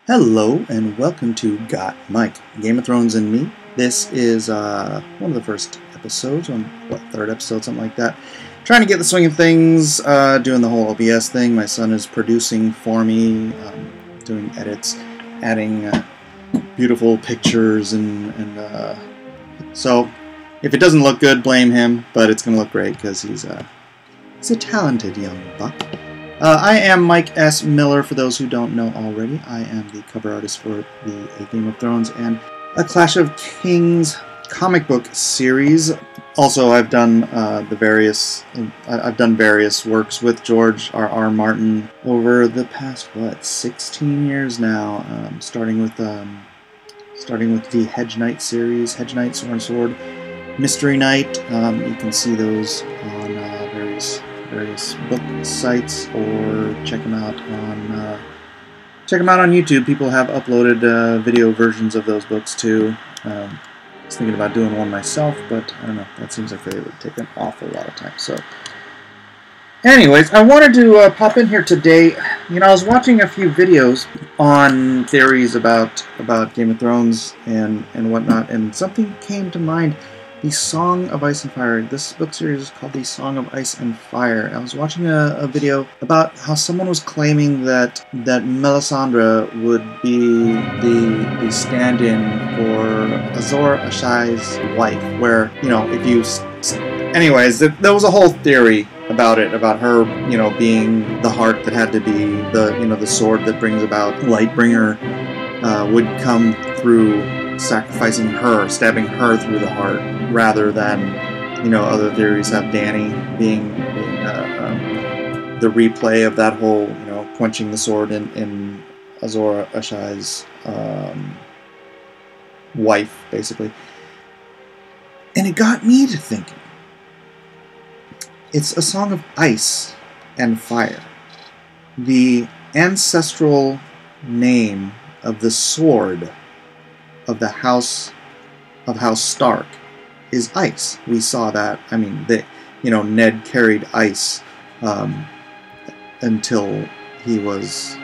Hello and welcome to Got Mike, Game of Thrones and Me. This is one of the first episodes, third episode, something like that. Trying to get the swing of things, doing the whole OBS thing. My son is producing for me, doing edits, adding beautiful pictures, and so if it doesn't look good, blame him, but it's going to look great because he's a talented young buck. I am Mike S. Miller, for those who don't know already. I am the cover artist for the A Game of Thrones and A Clash of Kings comic book series. Also, I've done various works with George R.R. Martin over the past 16 years now. Starting with the Hedge Knight series, Hedge Knight, Sword and Sword, Mystery Knight. You can see those on various book sites, or check them out on YouTube. People have uploaded video versions of those books too. I was thinking about doing one myself, but I don't know. That seems like they would take an awful lot of time. So, anyways, I wanted to pop in here today. You know, I was watching a few videos on theories about Game of Thrones and whatnot, and something came to mind. The Song of Ice and Fire. This book series is called The Song of Ice and Fire. I was watching a video about how someone was claiming that Melisandre would be the stand-in for Azor Ahai's wife, where, you know, if you... Anyways, there was a whole theory about it, about her, you know, being the heart that had to be the sword that brings about Lightbringer, would come through sacrificing her, stabbing her through the heart, rather than, you know, other theories have Dany being the replay of that whole, you know, quenching the sword in Azor Ahai's wife, basically. And it got me to thinking. It's a song of ice and fire. The ancestral name of the sword of the House Stark is ice. We saw that. I mean, Ned carried ice until he was,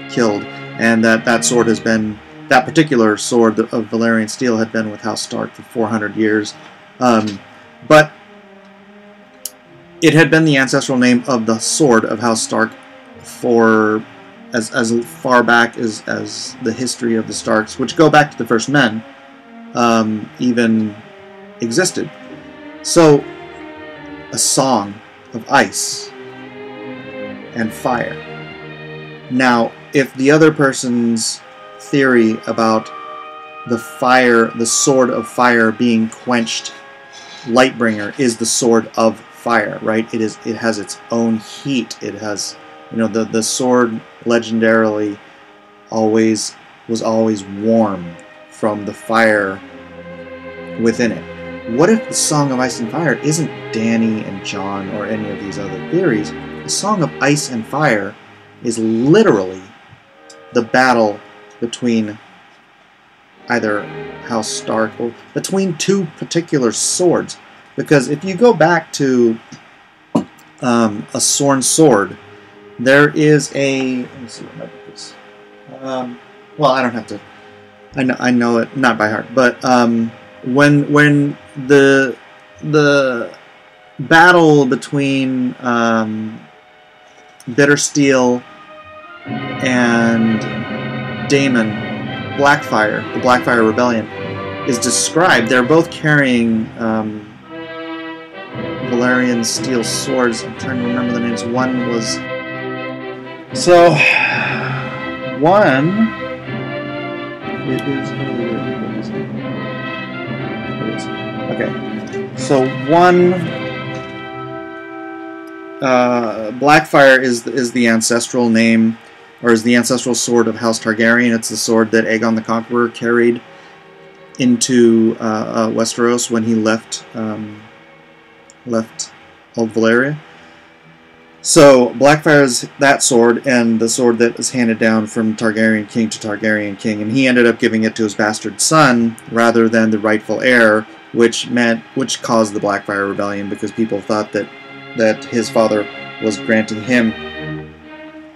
killed, and that sword has been, that particular sword of Valyrian steel had been with House Stark for 400 years, but it had been the ancestral name of the sword of House Stark for as far back as the history of the Starks, which go back to the First Men, even existed. So, a song of ice and fire. Now, if the other person's theory about the sword of fire being quenched, Lightbringer is the sword of fire, right? It has its own heat. It has, the sword legendarily was always warm from the fire within it. What if the Song of Ice and Fire isn't Dany and Jon or any of these other theories? The Song of Ice and Fire is literally the battle between either House Stark or between two particular swords. Because if you go back to a Sworn Sword, there is a... Let me see what my book is. Well, I don't have to... I know it, not by heart, but when the battle between Bittersteel and Daemon, Blackfire, the Blackfire Rebellion, is described, they're both carrying Valyrian steel swords. I'm trying to remember the names. One was... So, one... It is... Okay. So, one... Blackfire is the ancestral name, or is the ancestral sword of House Targaryen. It's the sword that Aegon the Conqueror carried into Westeros when he left Old Valyria. So Blackfire is that sword, and the sword that is handed down from Targaryen king to Targaryen king, and he ended up giving it to his bastard son rather than the rightful heir, which caused the Blackfire Rebellion, because people thought that his father was granting him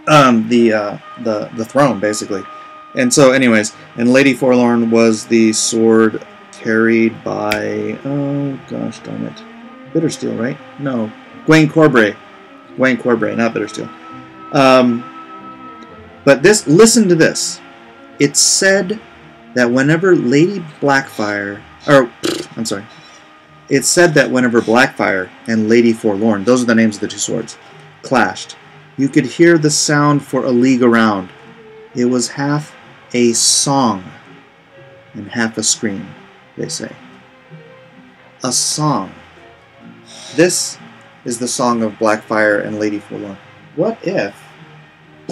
the throne, basically. And so, anyways, and Lady Forlorn was the sword carried by, oh gosh darn it, Bittersteel, right? No, Gwaine Corbray. Gwaine Corbray, not Bittersteel. But this, listen to this. It's said that whenever Lady Blackfire, or, I'm sorry, it's said that whenever Blackfire and Lady Forlorn, those are the names of the two swords, clashed, you could hear the sound for a league around. It was half a song and half a scream, they say. A song. This is the song of Blackfire and Lady Forlorn. What if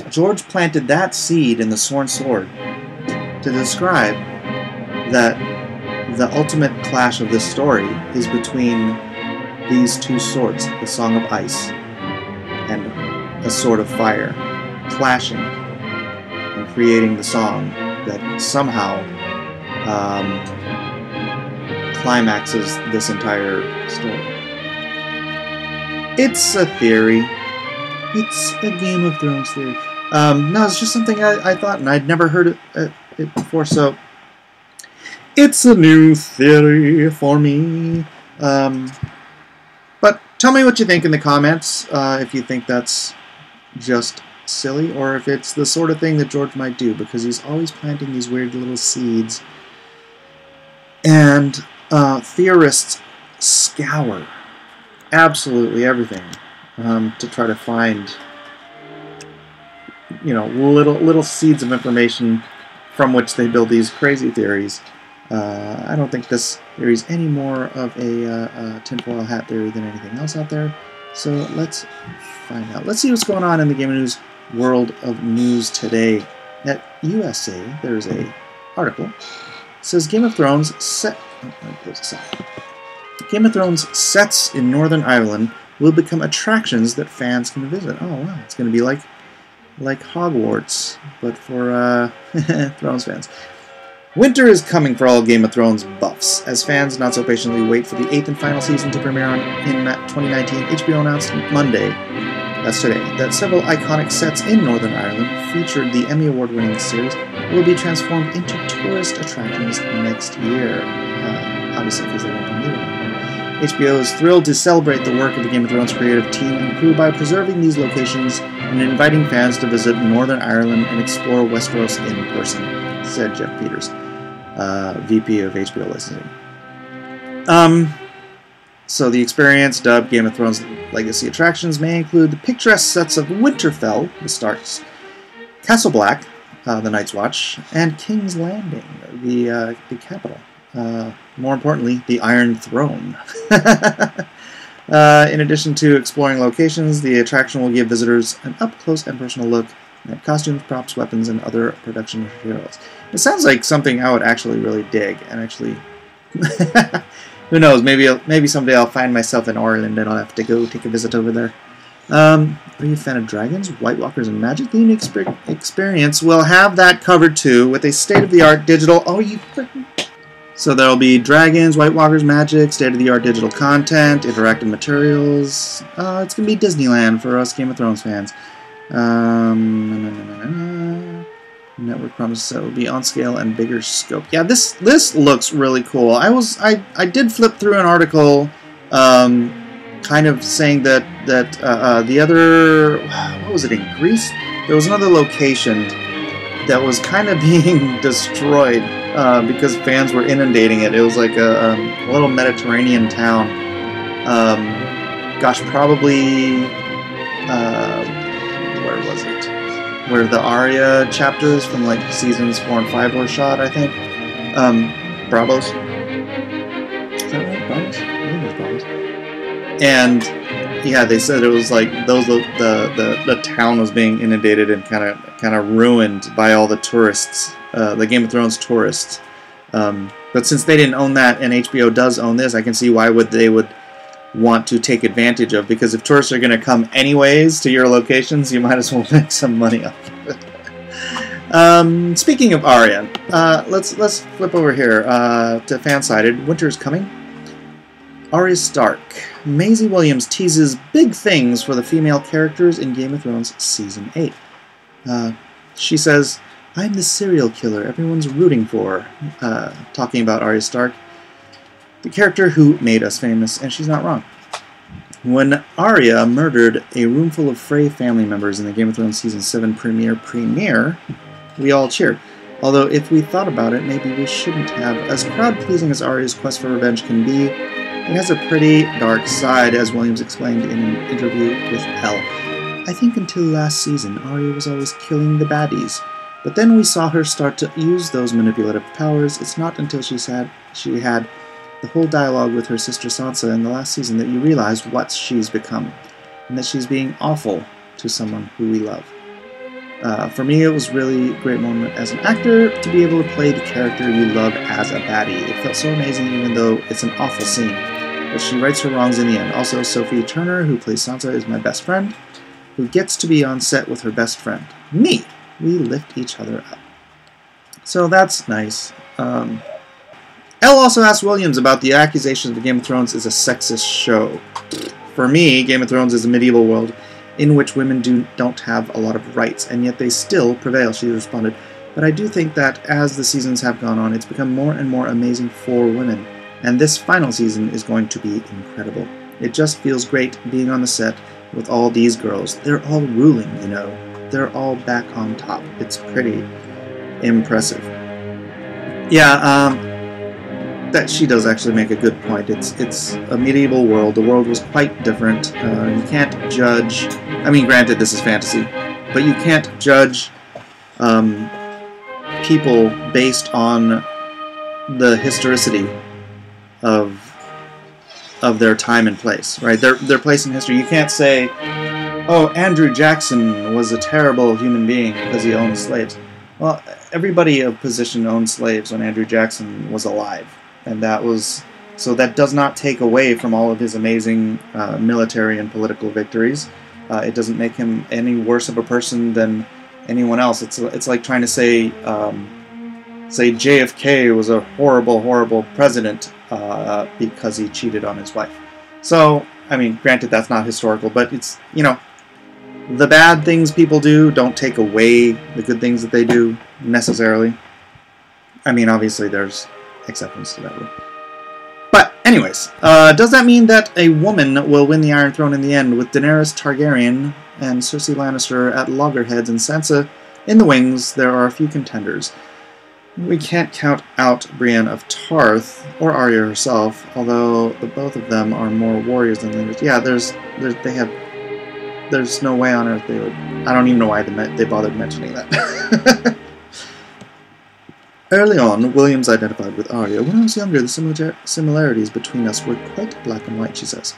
George planted that seed in the Sworn Sword to describe that the ultimate clash of this story is between these two swords, the Song of Ice and a Sword of Fire, clashing and creating the song that somehow climaxes this entire story. It's a theory. It's a Game of Thrones theory. No, it's just something I thought, and I'd never heard it before, so it's a new theory for me. But tell me what you think in the comments, if you think that's just silly, or if it's the sort of thing that George might do, because he's always planting these weird little seeds. And theorists scour absolutely everything to try to find, you know, little seeds of information from which they build these crazy theories. I don't think this theory is any more of a tinfoil hat theory than anything else out there. So let's find out. Let's see what's going on in the Game of News world of news today. At USA, there's a article. It says Game of Thrones set. Game of Thrones sets in Northern Ireland will become attractions that fans can visit. Oh wow, it's going to be like Hogwarts, but for Thrones fans. Winter is coming for all Game of Thrones buffs, as fans not so patiently wait for the 8th and final season to premiere in 2019. HBO announced Monday, that's today, that several iconic sets in Northern Ireland featured the Emmy Award-winning series will be transformed into tourist attractions next year. Obviously, because they won't be new anymore. HBO is thrilled to celebrate the work of the Game of Thrones creative team and crew by preserving these locations and inviting fans to visit Northern Ireland and explore Westeros in person, said Jeff Peters, VP of HBO licensing. So the experience, dubbed Game of Thrones Legacy Attractions, may include the picturesque sets of Winterfell, the Starks, Castle Black, the Night's Watch, and King's Landing, the capital. More importantly, the Iron Throne. In addition to exploring locations, the attraction will give visitors an up-close and personal look at costumes, props, weapons, and other production materials. It sounds like something I would actually really dig, and actually, who knows, maybe someday I'll find myself in Ireland and I'll have to go take a visit over there. Are you a fan of dragons, White Walkers, and magic? The unique experience will have that covered too, with a state-of-the-art digital... Oh, you freaking... So there'll be dragons, White Walkers, magic, state-of-the-art digital content, interactive materials. It's going to be Disneyland for us Game of Thrones fans. Network promises that it will be on scale and bigger scope. Yeah, this looks really cool. I did flip through an article, kind of saying that the other, what was it, in Greece? There was another location that was kind of being destroyed because fans were inundating it. It was like a little Mediterranean town. Gosh, probably, where was it? Where the Arya chapters from like seasons 4 and 5 were shot, I think. Bravos. Is that right? Bravos? I think it was Bravos. And yeah, they said it was like the town was being inundated and kind of ruined by all the tourists, the Game of Thrones tourists. But since they didn't own that and HBO does own this, I can see why they would want to take advantage of, because if tourists are going to come anyways to your locations, you might as well make some money off of it. Speaking of Arya, let's flip over here to fan-sided. Winter's coming. Arya Stark. Maisie Williams teases big things for the female characters in Game of Thrones Season 8. She says, I'm the serial killer everyone's rooting for, talking about Arya Stark, the character who made us famous, and she's not wrong. When Arya murdered a roomful of Frey family members in the Game of Thrones Season 7 premiere, we all cheered. Although, if we thought about it, maybe we shouldn't have. As crowd-pleasing as Arya's quest for revenge can be, it has a pretty dark side, as Williams explained in an interview with Elle. I think until last season, Arya was always killing the baddies. But then we saw her start to use those manipulative powers. It's not until she had the whole dialogue with her sister Sansa in the last season that you realize what she's become, and that she's being awful to someone who we love. For me, it was really a great moment as an actor to be able to play the character you love as a baddie. It felt so amazing, even though it's an awful scene. But she rights her wrongs in the end. Also, Sophie Turner, who plays Sansa, is my best friend, who gets to be on set with her best friend, me. We lift each other up. So that's nice. Elle also asked Williams about the accusations that Game of Thrones is a sexist show. For me, Game of Thrones is a medieval world in which women don't have a lot of rights, and yet they still prevail, she responded. But I do think that as the seasons have gone on, it's become more and more amazing for women, and this final season is going to be incredible. It just feels great being on the set with all these girls. They're all ruling, you know. They're all back on top. It's pretty impressive. Yeah, that she does actually make a good point. It's a medieval world. The world was quite different. You can't judge... I mean, granted, this is fantasy, but you can't judge people based on the historicity of their time and place, right? Their place in history. You can't say, oh, Andrew Jackson was a terrible human being because he owned slaves. Well, everybody of position owned slaves when Andrew Jackson was alive. And that was... So that does not take away from all of his amazing military and political victories. It doesn't make him any worse of a person than anyone else. It's like trying to say JFK was a horrible, horrible president because he cheated on his wife. So, I mean, granted, that's not historical, but it's, you know, the bad things people do don't take away the good things that they do, necessarily. I mean, obviously there's exceptions to that rule. But, anyways, does that mean that a woman will win the Iron Throne in the end, with Daenerys Targaryen and Cersei Lannister at loggerheads and Sansa in the wings? There are a few contenders. We can't count out Brienne of Tarth or Arya herself, although the both of them are more warriors than leaders. Yeah, there's no way on earth they would... I don't even know why they bothered mentioning that. Early on, Williams identified with Arya. When I was younger, the similarities between us were quite black and white, she says.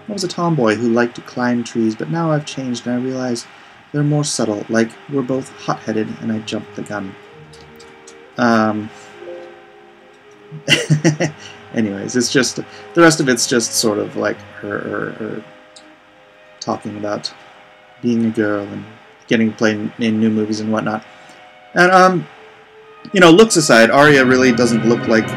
I was a tomboy who liked to climb trees, but now I've changed and I realize they're more subtle, like we're both hot-headed and I jumped the gun. Anyways, it's just... The rest of it's just sort of like her talking about being a girl and getting to play in new movies and whatnot. And, you know, looks aside, Arya really doesn't look like,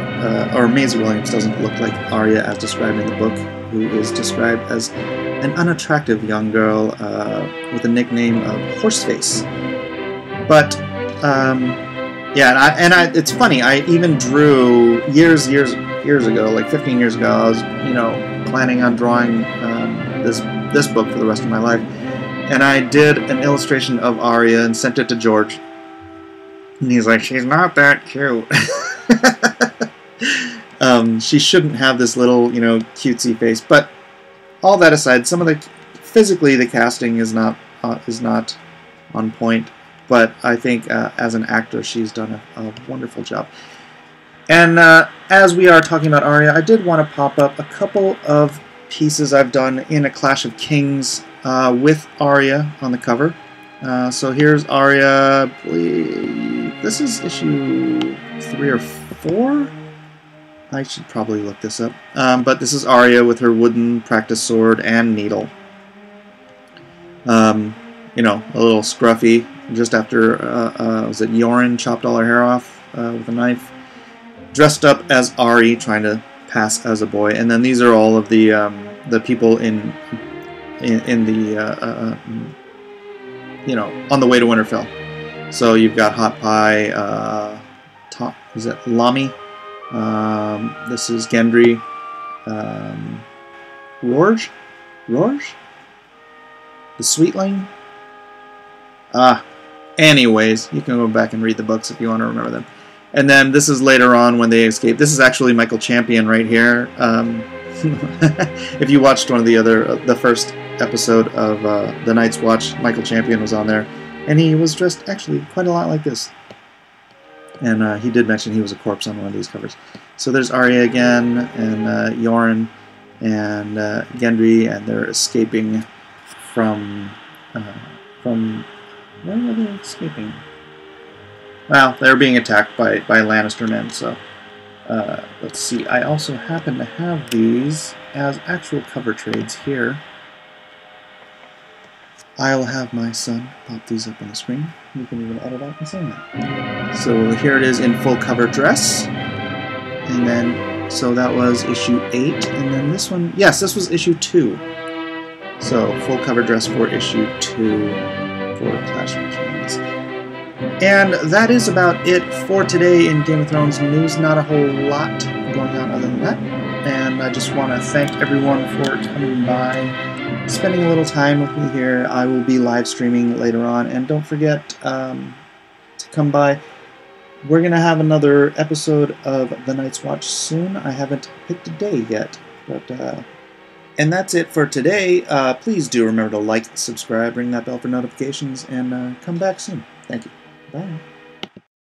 or Maisie Williams doesn't look like Arya as described in the book, who is described as an unattractive young girl with a nickname of Horseface. But, yeah, and it's funny, I even drew years ago, like 15 years ago, I was, you know, planning on drawing this book for the rest of my life, and I did an illustration of Arya and sent it to George. And he's like, she's not that cute. She shouldn't have this little, you know, cutesy face. But all that aside, physically the casting is not on point. But I think as an actor, she's done a wonderful job. And as we are talking about Arya, I did want to pop up a couple of pieces I've done in A Clash of Kings with Arya on the cover. So here's Arya, I believe this is issue 3 or 4? I should probably look this up. But this is Arya with her wooden practice sword and needle. You know, a little scruffy, just after, was it Yoren chopped all her hair off with a knife. Dressed up as Ari, trying to pass as a boy. And then these are all of the people in the, you know, on the way to Winterfell. So you've got Hot Pie, is it Lami? This is Gendry. Rorge? The Sweetling? Anyways, you can go back and read the books if you want to remember them. And then this is later on when they escape. This is actually Michael Champion right here. If you watched one of the first episode of The Night's Watch, Michael Champion was on there. And he was dressed actually quite a lot like this. And he did mention he was a corpse on one of these covers. So there's Arya again, and Yoren, and Gendry, and they're escaping from where were they escaping? Well, they're being attacked by Lannister men, so let's see. I also happen to have these as actual cover trades here. I'll have my son pop these up on the screen. You can even edit out and sign that. So here it is in full cover dress. And then, so that was issue 8. And then this one, yes, this was issue 2. So full cover dress for issue 2 for Clash of Kings. And that is about it for today in Game of Thrones news. Not a whole lot going on other than that. And I just want to thank everyone for coming by, spending a little time with me here. I will be live streaming later on. And don't forget to come by. We're going to have another episode of The Night's Watch soon. I haven't picked a day yet. And that's it for today. Please do remember to like, subscribe, ring that bell for notifications, and come back soon. Thank you. Bye.